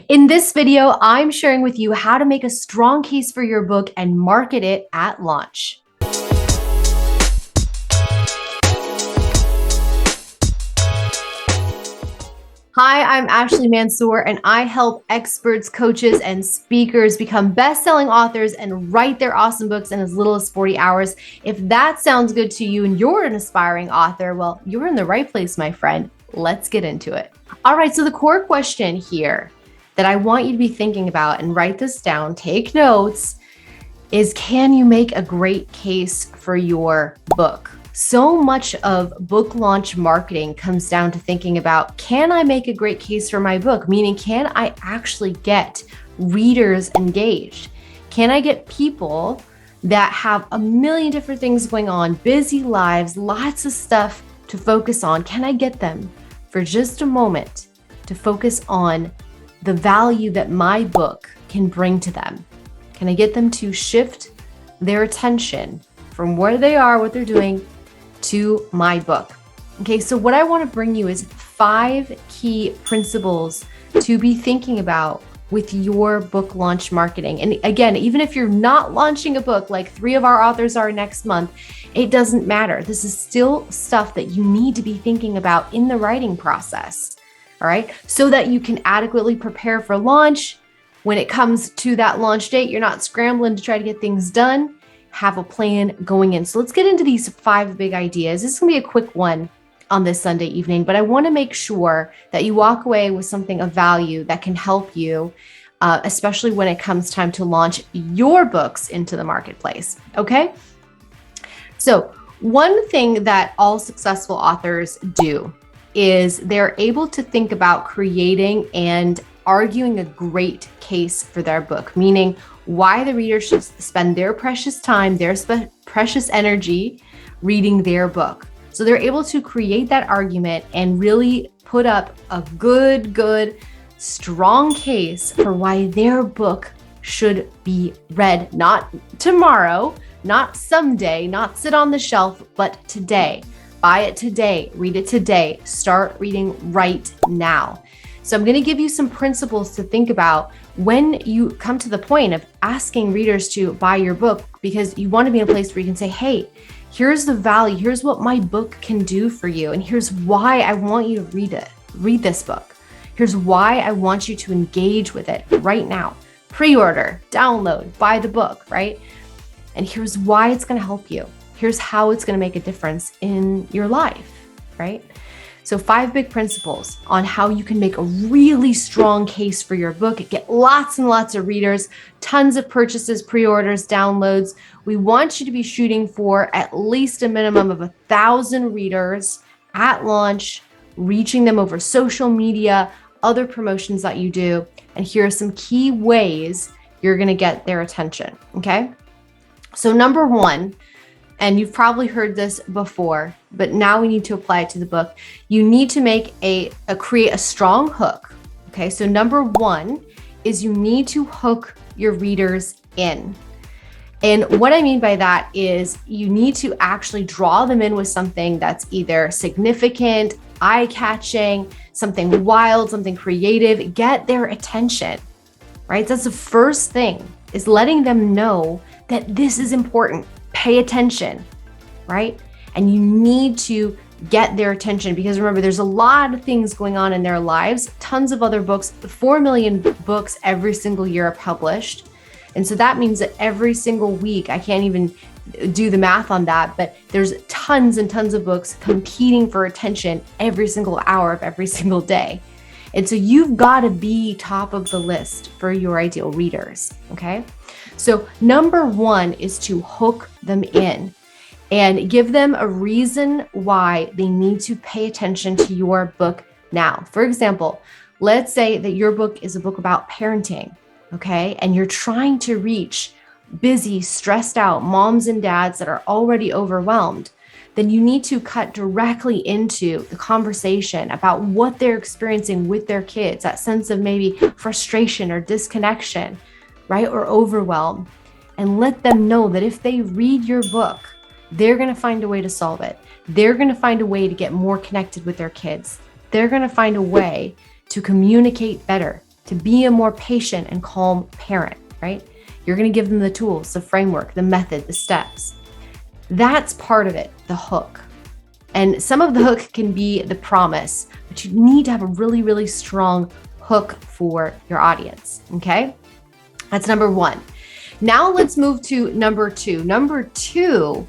In this video, I'm sharing with you how to make a strong case for your book and market it at launch. Hi, I'm Ashley Mansour, and I help experts, coaches, and speakers become best-selling authors and write their awesome books in as little as 40 hours. If that sounds good to you and you're an aspiring author, well, you're in the right place, my friend. Let's get into it. All right, so the core question here that I want you to be thinking about, and write this down, take notes, is can you make a great case for your book? So much of book launch marketing comes down to thinking about, can I make a great case for my book? Meaning, can I actually get readers engaged? Can I get people that have a million different things going on, busy lives, lots of stuff to focus on? Can I get them for just a moment to focus on the value that my book can bring to them? Can I get them to shift their attention from where they are, what they're doing, to my book? Okay, so what I want to bring you is 5 key principles to be thinking about with your book launch marketing. And again, even if you're not launching a book like 3 of our authors are next month, it doesn't matter. This is still stuff that you need to be thinking about in the writing process. All right, so that you can adequately prepare for launch. When it comes to that launch date, you're not scrambling to try to get things done. Have a plan going in. So let's get into these 5 big ideas. This is gonna be a quick one on this Sunday evening, but I wanna make sure that you walk away with something of value that can help you, especially when it comes time to launch your books into the marketplace, okay? So one thing that all successful authors do is they're able to think about creating and arguing a great case for their book, meaning why the reader should spend their precious time, their precious energy reading their book. So they're able to create that argument and really put up a good, strong case for why their book should be read, not tomorrow, not someday, not sit on the shelf, but today. Buy it today, read it today, start reading right now. So I'm going to give you some principles to think about when you come to the point of asking readers to buy your book, because you want to be in a place where you can say, hey, here's the value, here's what my book can do for you, and here's why I want you to read this book. Here's why I want you to engage with it right now. Pre-order, download, buy the book, right? And here's why it's going to help you. Here's how it's going to make a difference in your life, right? So 5 big principles on how you can make a really strong case for your book, get lots and lots of readers, tons of purchases, pre-orders, downloads. We want you to be shooting for at least a minimum of 1,000 readers at launch, reaching them over social media, other promotions that you do. And here are some key ways you're going to get their attention, okay? So number 1, and you've probably heard this before, but now we need to apply it to the book. You need to make create a strong hook. Okay, so number 1 is you need to hook your readers in. And what I mean by that is you need to actually draw them in with something that's either significant, eye-catching, something wild, something creative. Get their attention, right? That's the first thing, is letting them know that this is important. Pay attention, right? And you need to get their attention, because remember, there's a lot of things going on in their lives, tons of other books, 4 million books every single year are published. And so that means that every single week, I can't even do the math on that, but there's tons and tons of books competing for attention every single hour of every single day. And so you've got to be top of the list for your ideal readers, okay? So number 1 is to hook them in and give them a reason why they need to pay attention to your book now. For example, let's say that your book is a book about parenting, okay? And you're trying to reach busy, stressed out moms and dads that are already overwhelmed. Then you need to cut directly into the conversation about what they're experiencing with their kids, that sense of maybe frustration or disconnection, right? Or overwhelm, and let them know that if they read your book, they're going to find a way to solve it. They're going to find a way to get more connected with their kids. They're going to find a way to communicate better. to be a more patient and calm parent, right? You're going to give them the tools, the framework, the method, the steps. That's part of it, the hook. And some of the hook can be the promise, but you need to have a really, really strong hook for your audience, okay? That's number one. Now let's move to number two. Number two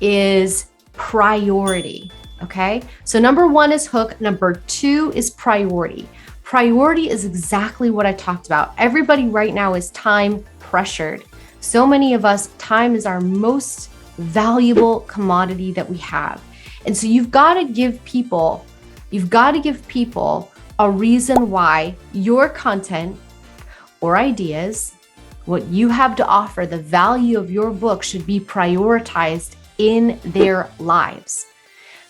is priority, okay? So number one is hook. Number two is priority. Priority is exactly what I talked about. Everybody right now is time pressured. So many of us, time is our most valuable commodity that we have. And so you've got to give people a reason why your content or ideas, what you have to offer, the value of your book should be prioritized in their lives.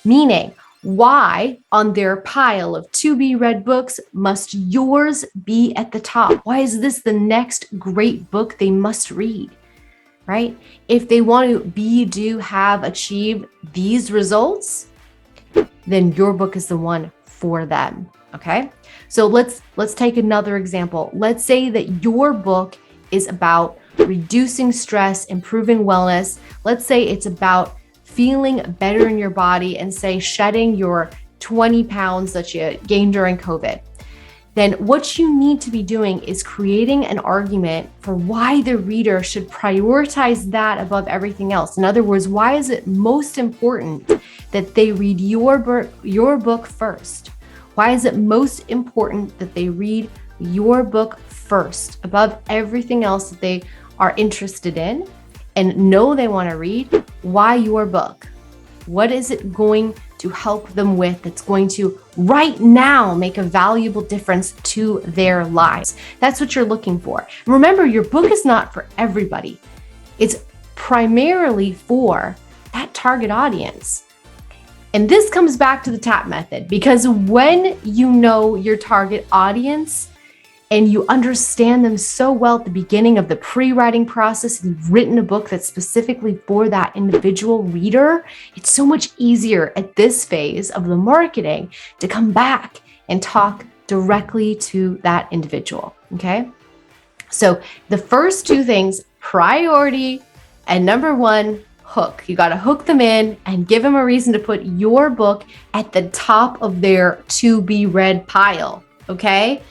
Meaning, why on their pile of to be read books must yours be at the top? Why is this the next great book they must read? Right? If they want to be, do, have, achieve these results, then your book is the one for them. Okay? So let's take another example. Let's say that your book is about reducing stress, improving wellness. Let's say it's about feeling better in your body and say shedding your 20 pounds that you gained during COVID. Then what you need to be doing is creating an argument for why the reader should prioritize that above everything else. In other words, why is it most important that they read your book first? Why is it most important that they read your book first above everything else that they are interested in and know they want to read? Why your book? What is it going to help them with that's going to right now make a valuable difference to their lives? That's what you're looking for. Remember, your book is not for everybody. It's primarily for that target audience. And this comes back to the TAP method, because when you know your target audience and you understand them so well at the beginning of the pre-writing process, and you've written a book that's specifically for that individual reader, it's so much easier at this phase of the marketing to come back and talk directly to that individual, okay? So the first two things, priority and number one, hook. You got to hook them in and give them a reason to put your book at the top of their to be read pile, okay?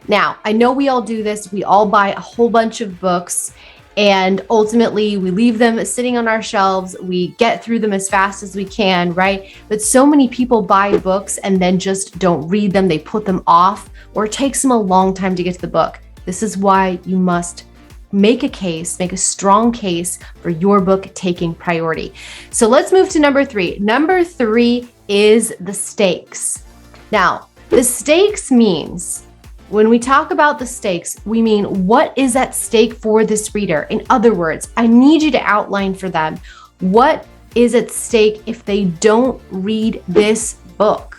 Now, I know we all do this. We all buy a whole bunch of books and ultimately we leave them sitting on our shelves. We get through them as fast as we can, right? But so many people buy books and then just don't read them. They put them off, or it takes them a long time to get to the book. This is why you must make a strong case for your book taking priority. So let's move to number three. Number three is the stakes. Now, the stakes means, when we talk about the stakes, we mean what is at stake for this reader. In other words, I need you to outline for them what is at stake if they don't read this book.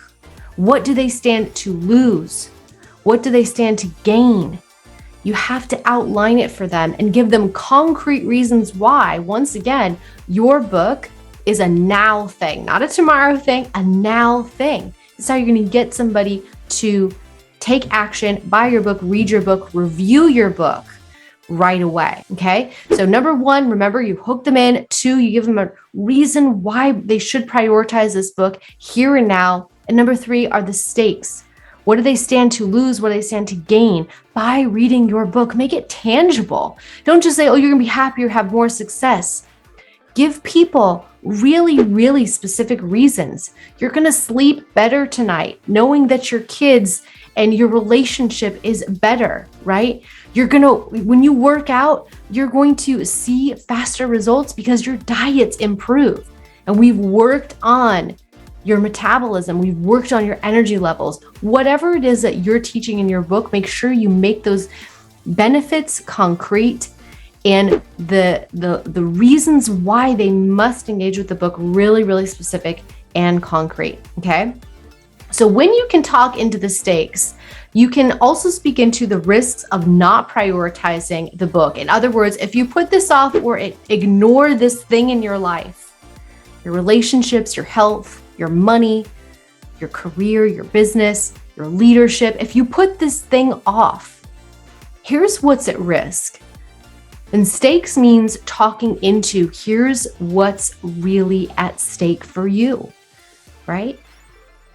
What do they stand to lose? What do they stand to gain? You have to outline it for them and give them concrete reasons why. Once again, your book is a now thing, not a tomorrow thing, a now thing. This is how you're going to get somebody to take action, buy your book, read your book, review your book right away, okay? So number one, remember, you hook them in. Two, you give them a reason why they should prioritize this book here and now. And number three are the stakes. What do they stand to lose? What do they stand to gain by reading your book? Make it tangible. Don't just say, oh, you're gonna be happier, have more success. Give people really, really specific reasons. You're gonna sleep better tonight, knowing that your kids and your relationship is better, right? When you work out, you're going to see faster results because your diet's improved. And we've worked on your metabolism, we've worked on your energy levels. Whatever it is that you're teaching in your book, make sure you make those benefits concrete and the reasons why they must engage with the book really, really specific and concrete, okay? So when you can talk into the stakes, you can also speak into the risks of not prioritizing the book. In other words, if you put this off or ignore this thing in your life, your relationships, your health, your money, your career, your business, your leadership, if you put this thing off, here's what's at risk. And stakes means talking into here's what's really at stake for you, right?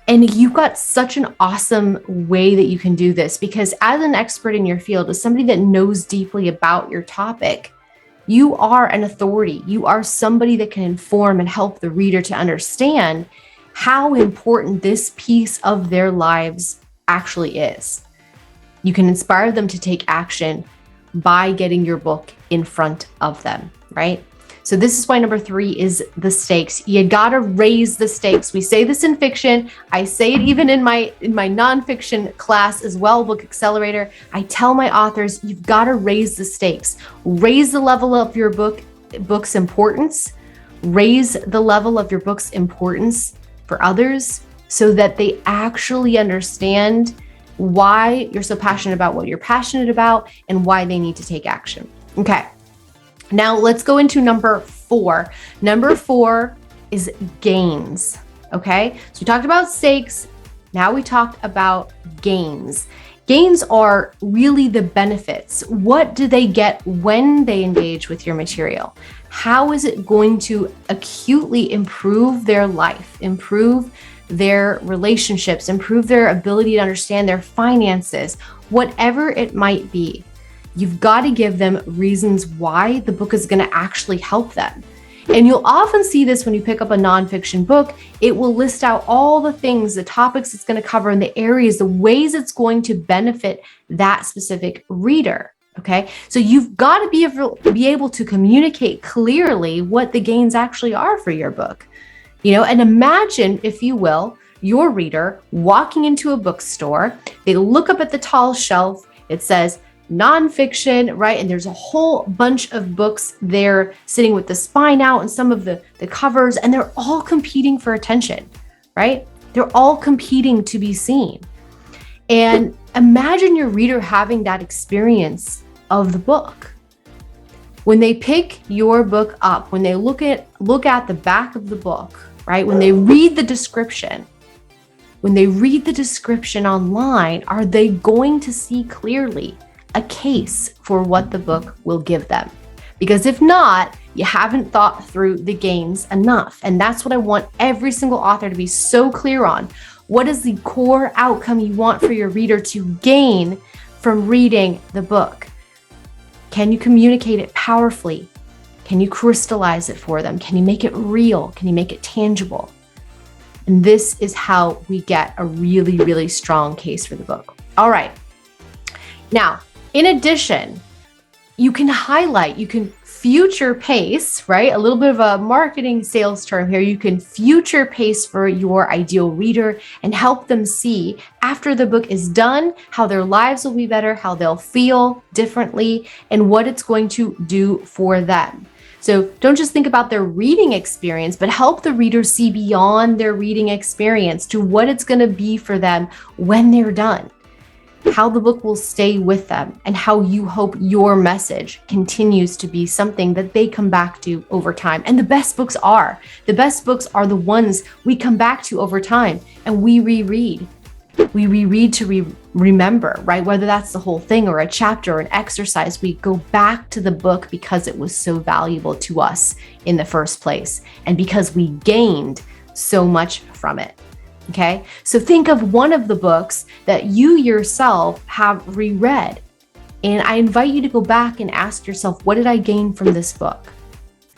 And you've got such an awesome way that you can do this, because as an expert in your field, as somebody that knows deeply about your topic, you are an authority. You are somebody that can inform and help the reader to understand how important this piece of their lives actually is. You can inspire them to take action by getting your book in front of them, right? So this is why number 3 is the stakes. You gotta raise the stakes. We say this in fiction. I say it even in my nonfiction class as well, Book Accelerator. I tell my authors, you've gotta raise the stakes. Raise the level of your book's importance. Raise the level of your book's importance for others so that they actually understand why you're so passionate about what you're passionate about and why they need to take action. Okay. Now let's go into number 4. Number 4 is gains. Okay. So we talked about stakes. Now we talked about gains. Gains are really the benefits. What do they get when they engage with your material? How is it going to acutely improve their life, improve their relationships, improve their ability to understand their finances, whatever it might be? You've got to give them reasons why the book is going to actually help them. And you'll often see this when you pick up a nonfiction book. It will list out all the things, the topics it's going to cover, and the areas, the ways it's going to benefit that specific reader. Okay, so you've got to be able to communicate clearly what the gains actually are for your book. And imagine, if you will, your reader walking into a bookstore. They look up at the tall shelf. It says nonfiction, right? And there's a whole bunch of books there sitting with the spine out and some of the covers, and they're all competing for attention, right? They're all competing to be seen. And imagine your reader having that experience of the book. When they pick your book up, when they look at the back of the book, right? When they read the description, online, are they going to see clearly a case for what the book will give them? Because if not, you haven't thought through the gains enough. And that's what I want every single author to be so clear on. What is the core outcome you want for your reader to gain from reading the book? Can you communicate it powerfully? Can you crystallize it for them? Can you make it real? Can you make it tangible? And this is how we get a really, really strong case for the book. All right. Now, in addition, you can future pace, right? A little bit of a marketing sales term here. You can future pace for your ideal reader and help them see after the book is done, how their lives will be better, how they'll feel differently, and what it's going to do for them. So don't just think about their reading experience, but help the reader see beyond their reading experience to what it's going to be for them when they're done, how the book will stay with them, and how you hope your message continues to be something that they come back to over time. And the best books are the ones we come back to over time and we reread. We reread to remember, right? Whether that's the whole thing or a chapter or an exercise, we go back to the book because it was so valuable to us in the first place and because we gained so much from it. Okay, so think of one of the books that you yourself have reread. And I invite you to go back and ask yourself, what did I gain from this book?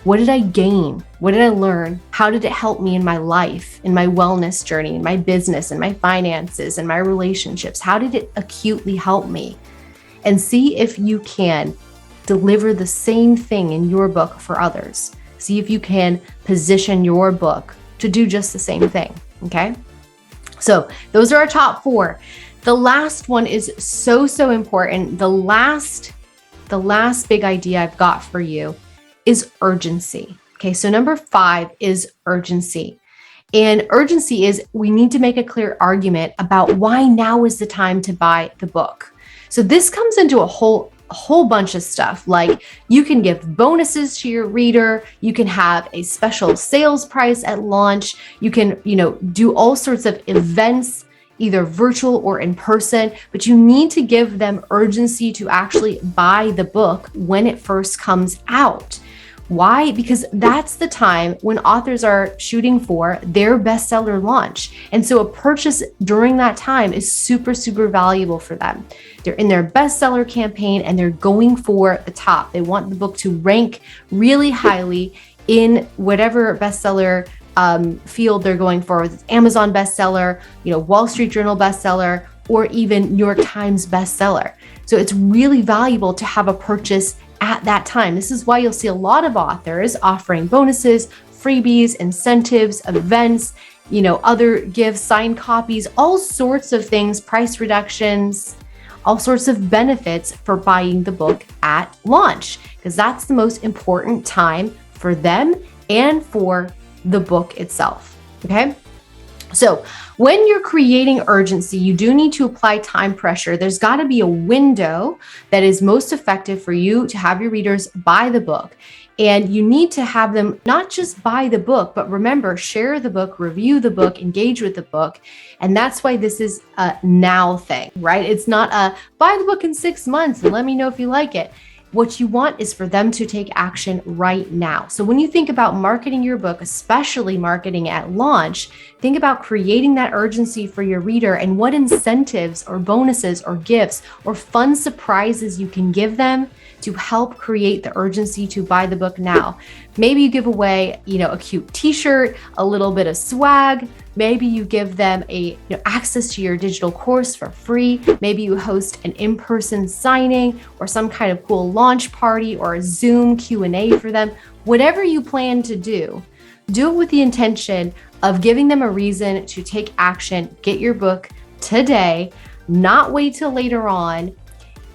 What did I gain? What did I learn? How did it help me in my life, in my wellness journey, in my business, in my finances, in my relationships? How did it acutely help me? And see if you can deliver the same thing in your book for others. See if you can position your book to do just the same thing, okay? So those are our top 4. The last one is so important. The last big idea I've got for you is urgency. Okay, so number 5 is urgency. And urgency is we need to make a clear argument about why now is the time to buy the book. So this comes into a whole bunch of stuff. Like you can give bonuses to your reader. You can have a special sales price at launch. You can, do all sorts of events either virtual or in person, but you need to give them urgency to actually buy the book when it first comes out. Why? Because that's the time when authors are shooting for their bestseller launch. And so a purchase during that time is super, super valuable for them. They're in their bestseller campaign and they're going for the top. They want the book to rank really highly in whatever bestseller field they're going for. It's Amazon bestseller, Wall Street Journal bestseller, or even New York Times bestseller. So it's really valuable to have a purchase at that time. This is why you'll see a lot of authors offering bonuses, freebies, incentives, events, other gifts, signed copies, all sorts of things, price reductions, all sorts of benefits for buying the book at launch, because that's the most important time for them and for the book itself. Okay. So when you're creating urgency, you do need to apply time pressure. There's got to be a window that is most effective for you to have your readers buy the book. And you need to have them not just buy the book, but remember, share the book, review the book, engage with the book. And that's why this is a now thing, right? It's not a buy the book in 6 months and let me know if you like it. What you want is for them to take action right now. So when you think about marketing your book, especially marketing at launch, think about creating that urgency for your reader and what incentives or bonuses or gifts or fun surprises you can give them to help create the urgency to buy the book now. Maybe you give away, a cute t-shirt, a little bit of swag. Maybe you give them access to your digital course for free. Maybe you host an in-person signing or some kind of cool launch party or a Zoom Q&A for them. Whatever you plan to do it with the intention of giving them a reason to take action, get your book today, not wait till later on.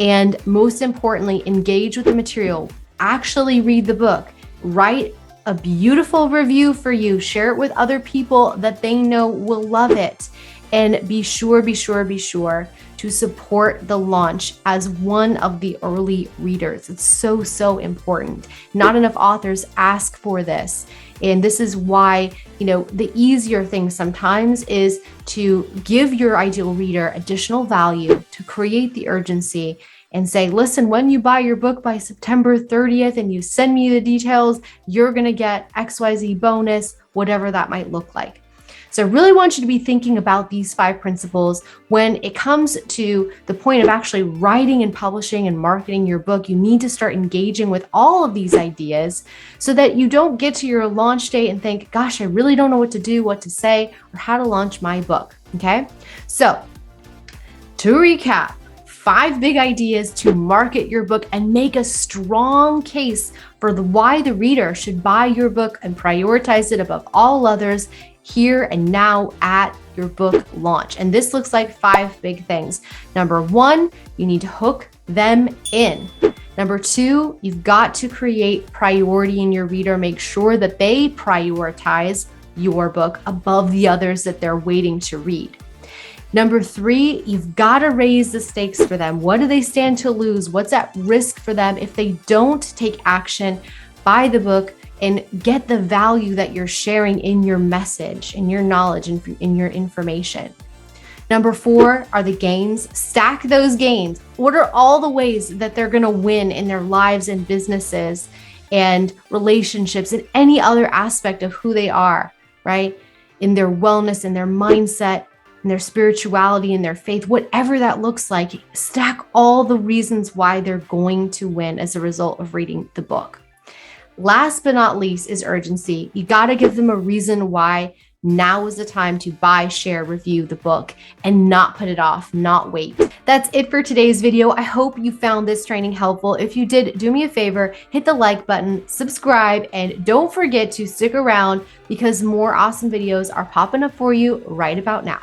And most importantly, engage with the material, actually read the book, write a beautiful review for you, share it with other people that they know will love it. And be sure to support the launch as one of the early readers. It's so, so important. Not enough authors ask for this. And this is why, the easier thing sometimes is to give your ideal reader additional value, to create the urgency and say, listen, when you buy your book by September 30th and you send me the details, you're going to get XYZ bonus, whatever that might look like. So I really want you to be thinking about these 5 principles when it comes to the point of actually writing and publishing and marketing your book. You need to start engaging with all of these ideas so that you don't get to your launch date and think, gosh, I really don't know what to do, what to say, or how to launch my book. Okay. So to recap, 5 big ideas to market your book and make a strong case for why the reader should buy your book and prioritize it above all others here and now at your book launch. And this looks like 5 big things. Number 1, you need to hook them in. Number 2, you've got to create priority in your reader. Make sure that they prioritize your book above the others that they're waiting to read. Number 3, you've got to raise the stakes for them. What do they stand to lose? What's at risk for them if they don't take action, buy the book, and get the value that you're sharing in your message, in your knowledge, and in your information? Number 4 are the gains. Stack those gains. What are all the ways that they're going to win in their lives and businesses and relationships and any other aspect of who they are, right? In their wellness, in their mindset, in their spirituality, in their faith, whatever that looks like. Stack all the reasons why they're going to win as a result of reading the book. Last but not least is urgency. You got to give them a reason why now is the time to buy, share, review the book and not put it off, not wait. That's it for today's video. I hope you found this training helpful. If you did, do me a favor, hit the like button, subscribe, and don't forget to stick around because more awesome videos are popping up for you right about now.